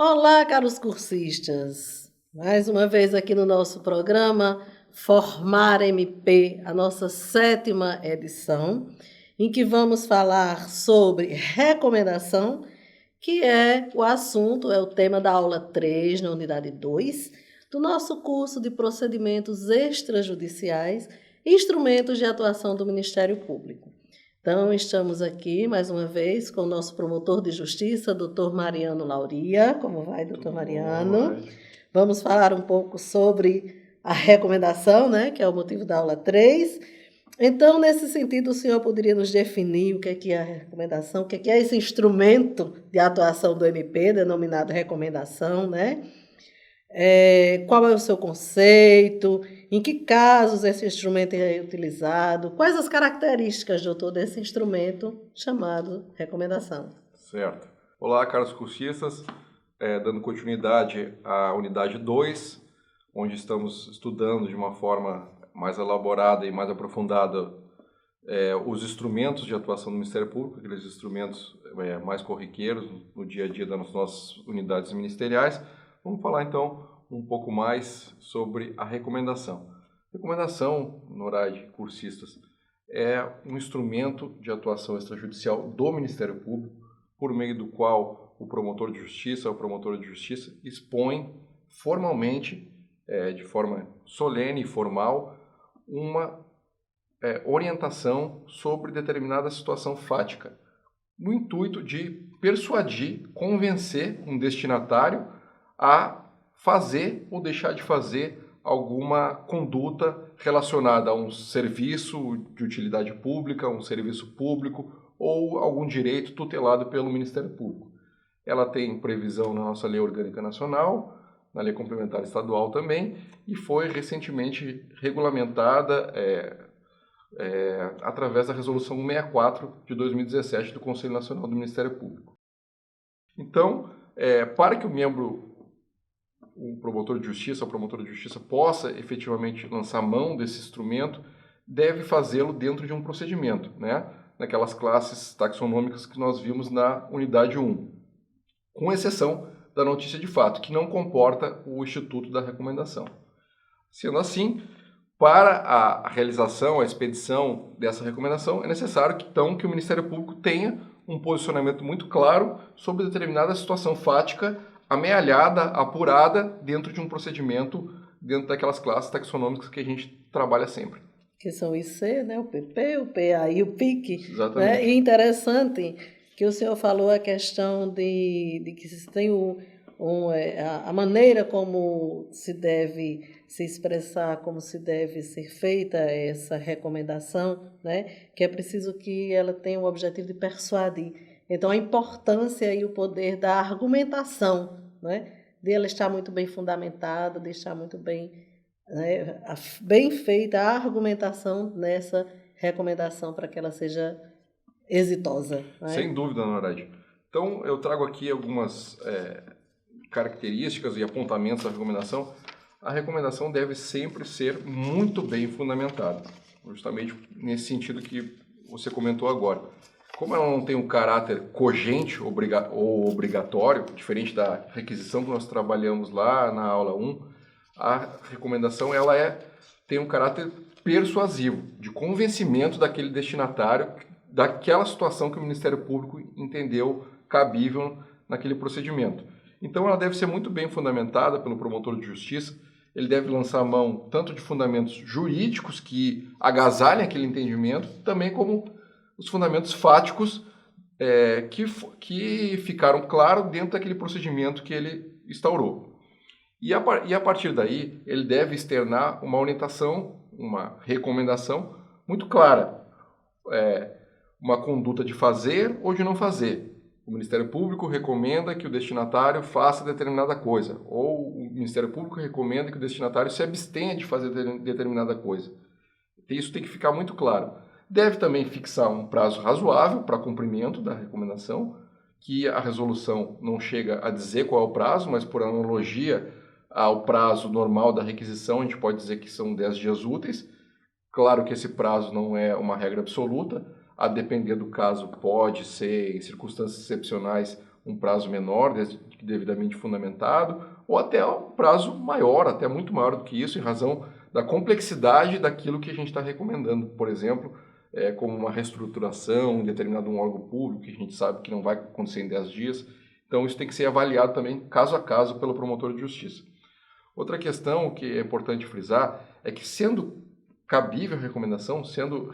Olá, caros cursistas! Mais uma vez aqui no nosso programa Formar MP, a nossa 7ª edição, em que vamos falar sobre recomendação, que é o assunto, é o tema da aula 3, na unidade 2, do nosso curso de procedimentos extrajudiciais e instrumentos de atuação do Ministério Público. Então, estamos aqui, mais uma vez, com o nosso promotor de justiça, doutor Mariano Lauria. Como vai, doutor Mariano? Vamos falar um pouco sobre a recomendação, né, que é o motivo da aula 3. Então, nesse sentido, o senhor poderia nos definir o que é a recomendação, o que é esse instrumento de atuação do MP, denominado recomendação, né? Qual é o seu conceito? Em que casos esse instrumento é utilizado? Quais as características, doutor, desse instrumento chamado recomendação? Certo. Olá, caros cursistas. Dando continuidade à unidade 2, onde estamos estudando de uma forma mais elaborada e mais aprofundada os instrumentos de atuação do Ministério Público, aqueles instrumentos mais corriqueiros no dia a dia das nossas unidades ministeriais. Vamos falar, então, um pouco mais sobre a recomendação. Recomendação, Norade, cursistas, é um instrumento de atuação extrajudicial do Ministério Público, por meio do qual o promotor de justiça ou a promotora de justiça expõe formalmente, de forma solene e formal, uma orientação sobre determinada situação fática, no intuito de persuadir, convencer um destinatário a fazer ou deixar de fazer alguma conduta relacionada a um serviço de utilidade pública, um serviço público ou algum direito tutelado pelo Ministério Público. Ela tem previsão na nossa Lei Orgânica Nacional, na Lei Complementar Estadual também, e foi recentemente regulamentada através da Resolução 164 de 2017 do Conselho Nacional do Ministério Público. Então, para que o promotor de justiça, a promotora de justiça possa efetivamente lançar mão desse instrumento, deve fazê-lo dentro de um procedimento, né? Naquelas classes taxonômicas que nós vimos na unidade 1, com exceção da notícia de fato, que não comporta o instituto da recomendação. Sendo assim, para a realização, a expedição dessa recomendação, é necessário que o Ministério Público tenha um posicionamento muito claro sobre determinada situação fática, amealhada, apurada, dentro de um procedimento, dentro daquelas classes taxonômicas que a gente trabalha sempre. Que são o IC, né? O PP, o PA e o PIC. Exatamente. Né? E interessante que o senhor falou a questão de que se tem a maneira como se deve se expressar, como se deve ser feita essa recomendação, né? Que é preciso que ela tenha o objetivo de persuadir. Então, a importância e o poder da argumentação, né? De ela estar muito bem fundamentada, de estar muito bem, né, bem feita a argumentação nessa recomendação para que ela seja exitosa. Né? Sem dúvida, Norade. Então, eu trago aqui algumas características e apontamentos da recomendação. A recomendação deve sempre ser muito bem fundamentada, justamente nesse sentido que você comentou agora. Como ela não tem um caráter cogente ou obrigatório, diferente da requisição que nós trabalhamos lá na aula 1, a recomendação tem um caráter persuasivo, de convencimento daquele destinatário daquela situação que o Ministério Público entendeu cabível naquele procedimento. Então, ela deve ser muito bem fundamentada pelo promotor de justiça. Ele deve lançar mão tanto de fundamentos jurídicos que agasalhem aquele entendimento, também como os fundamentos fáticos que ficaram claros dentro daquele procedimento que ele instaurou. E a partir daí, ele deve externar uma orientação, uma recomendação muito clara. Uma conduta de fazer ou de não fazer. O Ministério Público recomenda que o destinatário faça determinada coisa, ou o Ministério Público recomenda que o destinatário se abstenha de fazer determinada coisa. Isso tem que ficar muito claro. Deve também fixar um prazo razoável para cumprimento da recomendação, que a resolução não chega a dizer qual é o prazo, mas por analogia ao prazo normal da requisição, a gente pode dizer que são 10 dias úteis. Claro que esse prazo não é uma regra absoluta, a depender do caso pode ser, em circunstâncias excepcionais, um prazo menor, devidamente fundamentado, ou até um prazo maior, até muito maior do que isso, em razão da complexidade daquilo que a gente está recomendando. Por exemplo, como uma reestruturação em determinado órgão público, que a gente sabe que não vai acontecer em 10 dias. Então, isso tem que ser avaliado também, caso a caso, pelo promotor de justiça. Outra questão que é importante frisar é que, sendo cabível a recomendação, sendo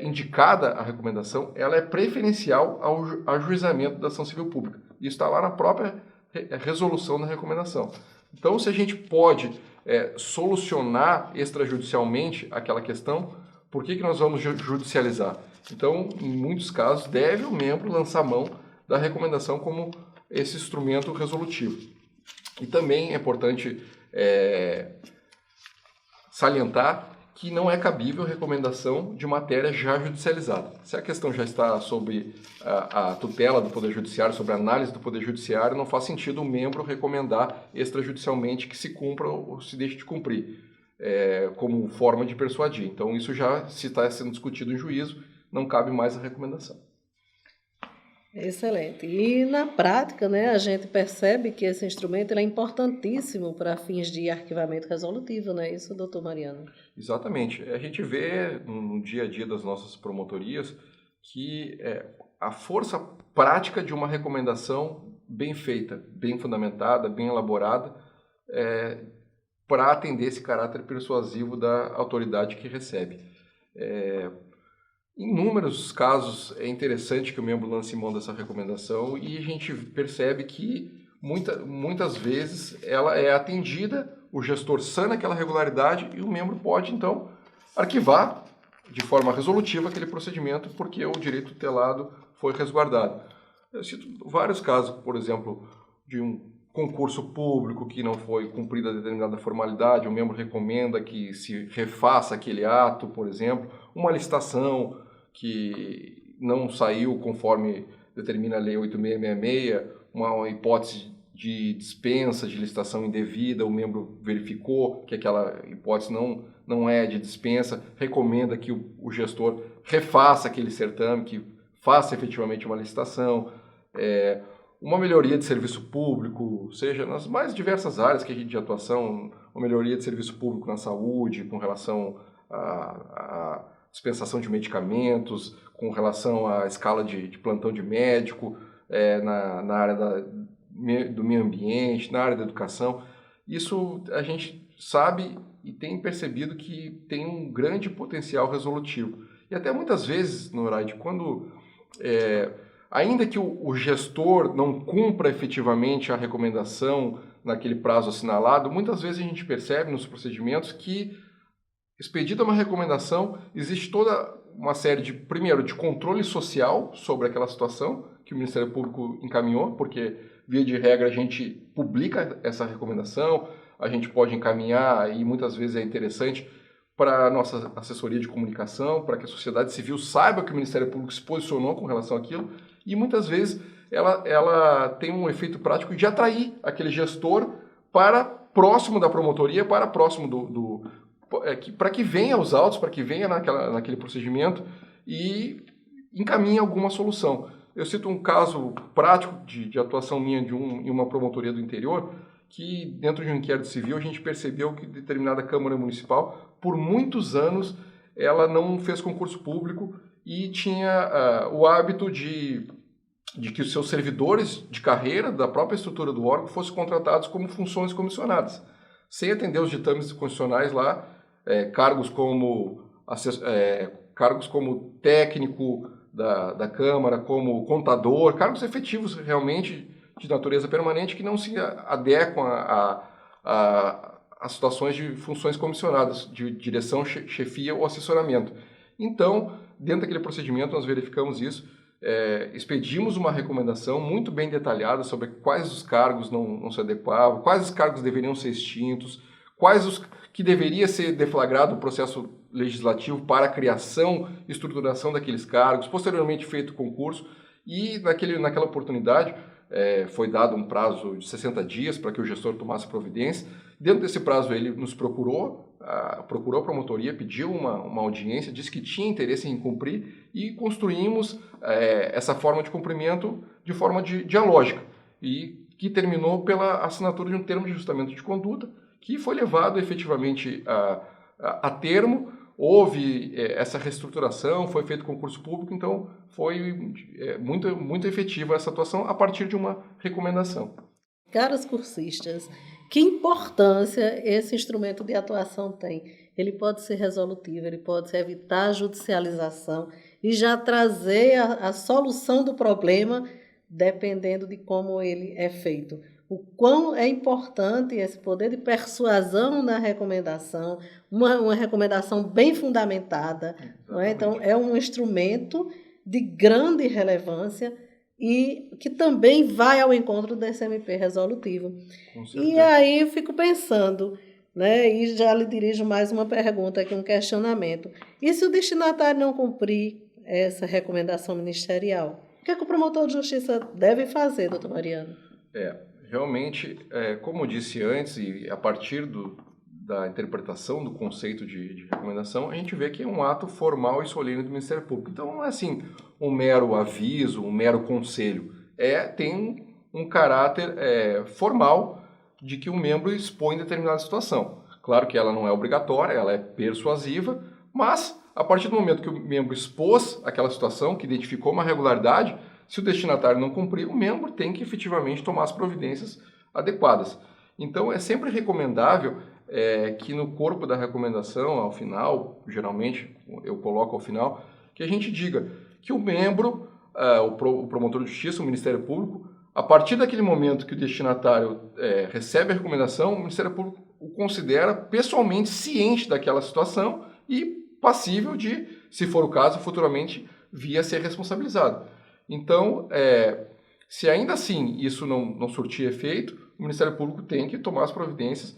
indicada a recomendação, ela é preferencial ao ajuizamento da ação civil pública. Isso está lá na própria resolução da recomendação. Então, se a gente pode solucionar extrajudicialmente aquela questão, por que nós vamos judicializar? Então, em muitos casos, deve o membro lançar mão da recomendação como esse instrumento resolutivo. E também é importante salientar que não é cabível recomendação de matéria já judicializada. Se a questão já está sob a tutela do Poder Judiciário, sobre a análise do Poder Judiciário, não faz sentido o membro recomendar extrajudicialmente que se cumpra ou se deixe de cumprir, como forma de persuadir. Então, isso já, se está sendo discutido em juízo, não cabe mais a recomendação. Excelente. E na prática, né, a gente percebe que esse instrumento ele é importantíssimo para fins de arquivamento resolutivo, não é isso, doutor Mariano? Exatamente. A gente vê no dia a dia das nossas promotorias que a força prática de uma recomendação bem feita, bem fundamentada, bem elaborada, para atender esse caráter persuasivo da autoridade que recebe. Em inúmeros casos é interessante que o membro lance mão dessa recomendação e a gente percebe que muitas vezes ela é atendida, o gestor sana aquela regularidade e o membro pode então arquivar de forma resolutiva aquele procedimento porque o direito tutelado foi resguardado. Eu cito vários casos, por exemplo, de um concurso público que não foi cumprida determinada formalidade, o membro recomenda que se refaça aquele ato, por exemplo, uma licitação que não saiu conforme determina a Lei 8666, uma hipótese de dispensa de licitação indevida, o membro verificou que aquela hipótese não é de dispensa, recomenda que o gestor refaça aquele certame, que faça efetivamente uma licitação, uma melhoria de serviço público, seja nas mais diversas áreas que a gente de atuação, uma melhoria de serviço público na saúde, com relação a dispensação de medicamentos, com relação à escala de plantão de médico, na área do meio ambiente, na área da educação. Isso a gente sabe e tem percebido que tem um grande potencial resolutivo. E até muitas vezes, Noraide, quando, ainda que o gestor não cumpra efetivamente a recomendação naquele prazo assinalado, muitas vezes a gente percebe nos procedimentos que, expedida uma recomendação, existe toda uma série primeiro, de controle social sobre aquela situação que o Ministério Público encaminhou, porque, via de regra, a gente publica essa recomendação, a gente pode encaminhar, e muitas vezes é interessante, para a nossa assessoria de comunicação, para que a sociedade civil saiba que o Ministério Público se posicionou com relação àquilo, e muitas vezes ela tem um efeito prático de atrair aquele gestor para próximo da promotoria, para próximo para que venha aos autos, para que venha naquele procedimento e encaminhe alguma solução. Eu cito um caso prático de atuação minha em uma promotoria do interior, que dentro de um inquérito civil a gente percebeu que determinada Câmara Municipal, por muitos anos, ela não fez concurso público e tinha o hábito de que os seus servidores de carreira da própria estrutura do órgão fossem contratados como funções comissionadas, sem atender os ditames constitucionais lá, cargos como técnico da Câmara, como contador, cargos efetivos realmente de natureza permanente que não se adequam a situações de funções comissionadas, de direção, chefia ou assessoramento. Então, dentro daquele procedimento, nós verificamos isso, expedimos uma recomendação muito bem detalhada sobre quais os cargos não se adequavam, quais os cargos deveriam ser extintos, quais os que deveria ser deflagrado o processo legislativo para a criação e estruturação daqueles cargos, posteriormente feito o concurso, e naquela oportunidade foi dado um prazo de 60 dias para que o gestor tomasse providência. Dentro desse prazo ele nos procurou a promotoria, pediu uma audiência, disse que tinha interesse em cumprir e construímos essa forma de cumprimento de forma dialógica. e que terminou pela assinatura de um termo de ajustamento de conduta, que foi levado efetivamente a termo. Houve essa reestruturação, foi feito concurso público, então foi muito efetiva essa atuação a partir de uma recomendação. Caros cursistas, que importância esse instrumento de atuação tem? Ele pode ser resolutivo, ele pode evitar a judicialização e já trazer a solução do problema, dependendo de como ele é feito. O quão é importante esse poder de persuasão na recomendação, uma recomendação bem fundamentada. Não é? Então, é um instrumento de grande relevância e que também vai ao encontro desse MP resolutivo. E aí eu fico pensando, né, e já lhe dirijo mais uma pergunta aqui, um questionamento. E se o destinatário não cumprir essa recomendação ministerial? O que é que o promotor de justiça deve fazer, doutor Mariano? Realmente, como eu disse antes, e a partir da interpretação do conceito de recomendação, a gente vê que é um ato formal e solene do Ministério Público. Então, não é assim um mero aviso, um mero conselho. Tem um caráter formal de que um membro expõe determinada situação. Claro que ela não é obrigatória, ela é persuasiva, mas a partir do momento que o membro expôs aquela situação, que identificou uma irregularidade, se o destinatário não cumprir, o membro tem que efetivamente tomar as providências adequadas. Então, é sempre recomendável que no corpo da recomendação, ao final, geralmente eu coloco ao final, que a gente diga que o membro, o promotor de justiça, o Ministério Público, a partir daquele momento que o destinatário recebe a recomendação, o Ministério Público o considera pessoalmente ciente daquela situação e passível de, se for o caso, futuramente vir a ser responsabilizado. Então, se ainda assim isso não surtir efeito, o Ministério Público tem que tomar as providências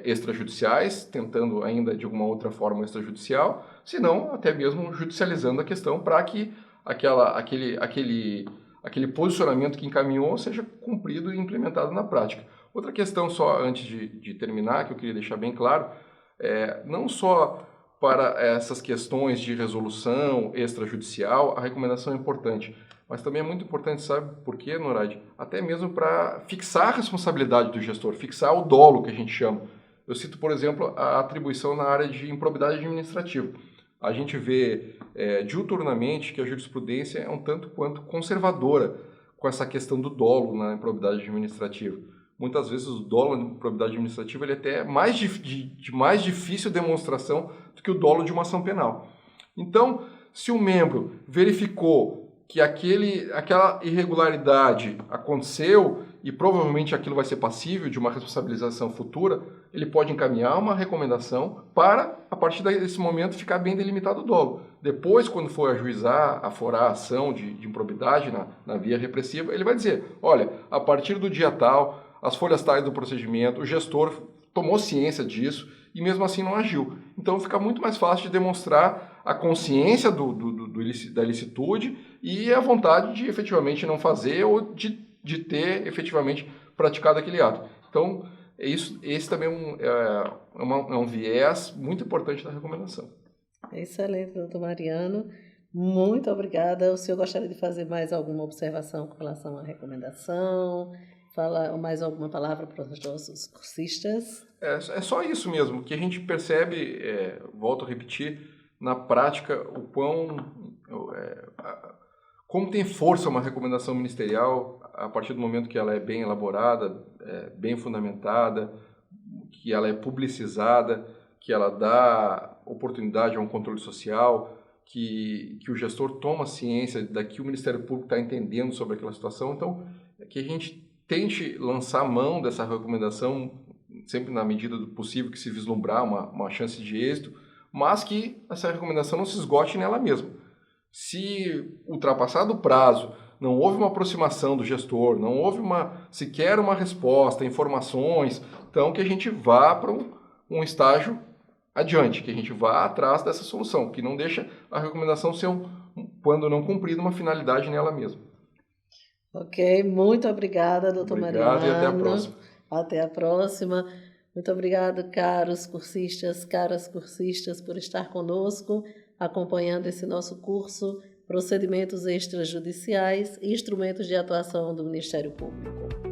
extrajudiciais, tentando ainda de alguma outra forma extrajudicial, se não até mesmo judicializando a questão para que aquele posicionamento que encaminhou seja cumprido e implementado na prática. Outra questão só antes de terminar, que eu queria deixar bem claro, não só para essas questões de resolução extrajudicial, a recomendação é importante, mas também é muito importante, sabe por quê, Noraide? Até mesmo para fixar a responsabilidade do gestor, fixar o dolo que a gente chama. Eu cito, por exemplo, a atribuição na área de improbidade administrativa. A gente vê diuturnamente que a jurisprudência é um tanto quanto conservadora com essa questão do dolo na improbidade administrativa. Muitas vezes o dolo na improbidade administrativa ele é até mais de mais difícil demonstração do que o dolo de uma ação penal. Então, se o membro verificou que aquela irregularidade aconteceu e provavelmente aquilo vai ser passível de uma responsabilização futura, ele pode encaminhar uma recomendação para, a partir desse momento, ficar bem delimitado o dolo. Depois, quando for ajuizar, aforar a ação de improbidade na via repressiva, ele vai dizer, olha, a partir do dia tal, as folhas tais do procedimento, o gestor tomou ciência disso e mesmo assim não agiu. Então fica muito mais fácil de demonstrar a consciência da ilicitude e a vontade de efetivamente não fazer ou de ter efetivamente praticado aquele ato. Então, esse também é um viés muito importante da recomendação. Excelente, doutor Mariano. Muito obrigada. O senhor gostaria de fazer mais alguma observação com relação à recomendação? Falar mais alguma palavra para os nossos cursistas? É só isso mesmo, que a gente percebe, volto a repetir, na prática, como tem força uma recomendação ministerial a partir do momento que ela é bem elaborada, bem fundamentada, que ela é publicizada, que ela dá oportunidade a um controle social, que o gestor toma ciência da que o Ministério Público está entendendo sobre aquela situação. Então, que a gente tente lançar mão dessa recomendação, sempre na medida do possível que se vislumbrar uma chance de êxito, mas que essa recomendação não se esgote nela mesma. Se ultrapassado o prazo, não houve uma aproximação do gestor, não houve sequer uma resposta, informações, então que a gente vá para um estágio adiante, que a gente vá atrás dessa solução, que não deixa a recomendação ser, quando não cumprida, uma finalidade nela mesma. Ok, muito obrigada, doutor Mariano. Obrigado e até a próxima. Até a próxima. Muito obrigado, caros cursistas, caras cursistas, por estar conosco, acompanhando esse nosso curso procedimentos extrajudiciais e instrumentos de atuação do Ministério Público.